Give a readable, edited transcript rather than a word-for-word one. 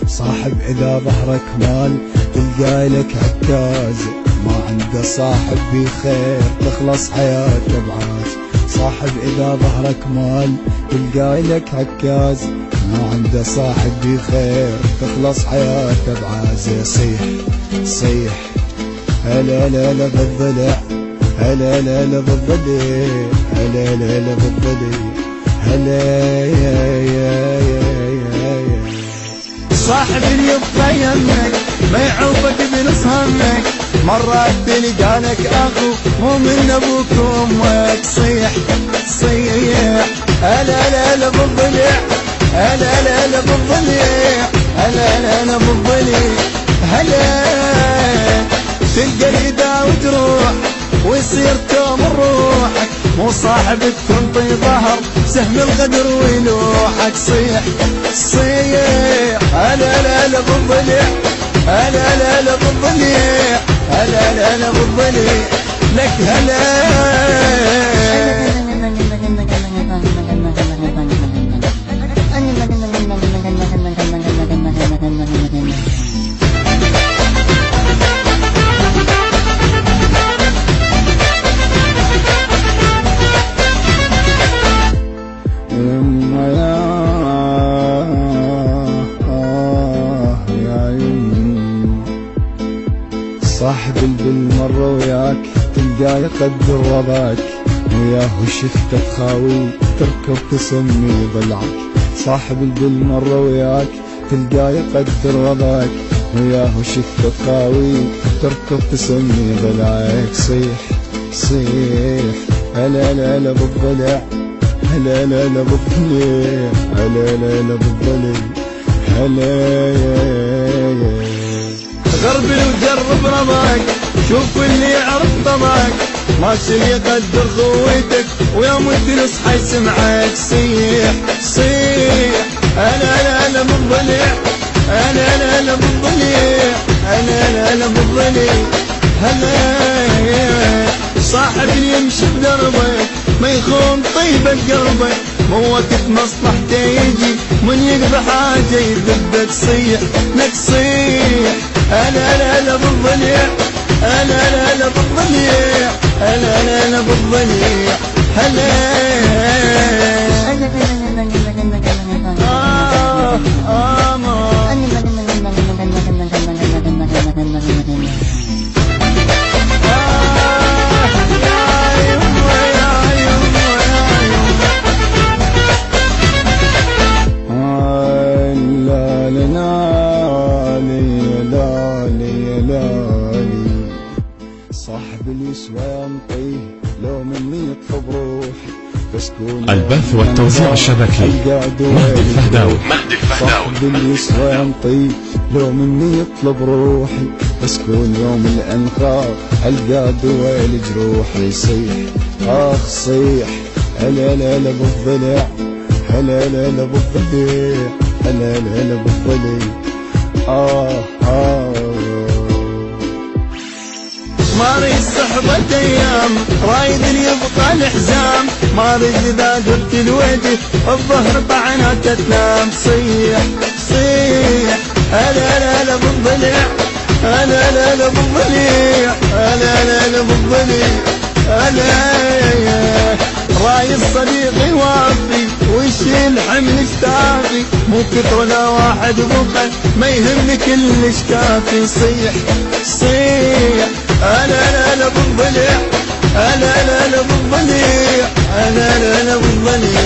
صاحب إذا ظهرك مال تلقى لك عكاز، ما عنده صاحب بخير تخلص حياته بعاز. صاحب إذا ظهرك مال تلقى لك عكاز، ما عنده صاحب بخير تخلص حياته بعاز. صيح صيح هلا لا لا بالضلع، هلا لا لا بالضلع، هلا لا لا بالضلع، هلا يا يا يا يا. صاحب اللي يبقى يمك ما يعوفك بنص همك، مرات تلقى لك اخو مو من ابوك وامك. صيح صيح هلا لا لا بالضلع، هلا لا لا بالضلع، هلا لا لا بالضلع، هلا. تلقى يدا وتروح ويصير توم روحك، مو صاحبك تنطي ظهر سهم الغدر ويلوحك. صيح صيح هلا لا لا بالضلع، هلا لا لا بالضلع، هلا لا لا بالضلع، لك هلا. صاحب بالمرة وياك تلقاه يقدر وضعك، وياه شفته تخاوي تركب تسمي ضلعك. صاحب بالمرة وياك تلقاه يقدر وضعك، وياه شفته تخاوي تركب تسمي ضلعك. صيح صيح هلا لا لا بالضلع، هلا لا لا بالضلع، هلا لا لا بالضلع، هلا يا يا. غربل وجرب رضاك، شوف اللي يعرف طبعك، ماشي اللي يقدر قوتك ويوم تصحى يسمعك. صيح صيح انا لا لا بالضلع، انا لا لا بالضلع، انا لا لا بالضلع، هلا. صاحب اللي يمشي بدربك ما يخون طيبة قلبك، مو وقت مصلحته يجي من يقضي حاجة يذبك. صيح لك صيح أنا لا لا بالضلع، أنا لا لا بالضلع، أنا لا لا بالضلع، هلا. صاحب اليسوى ينطيه لو مني يطلب روحي، بس كون البث والتوزيع الشبكي مهدي الفهداوي. صاحب اليسوى ينطيه لو مني يطلب روحي، بس كون يوم الانخاء القى دواء لجروحي. صيح اخ صيح هلا لا لا بالضلع، هلا لا لا بالضلع، هلا لا لا بالضلع، ما ريد صحبة ايام، رايد اللي يبقى الحزام، ما ريد اذا درت الوجه الظهر طعنات تنام. صيح صيح هلا لا لا بالضلع، هلا لا لا بالضلع، هلا لا لا بالضلع، هلا. راي الصديق يوافي ويشيل حمل كتافي، مو كثر ولا واحد بخل ما يهم كلش كافي. صيح صيح أنا لا لا بالضلع، أنا لا لا بالضلع، أنا لا لا بالضلع.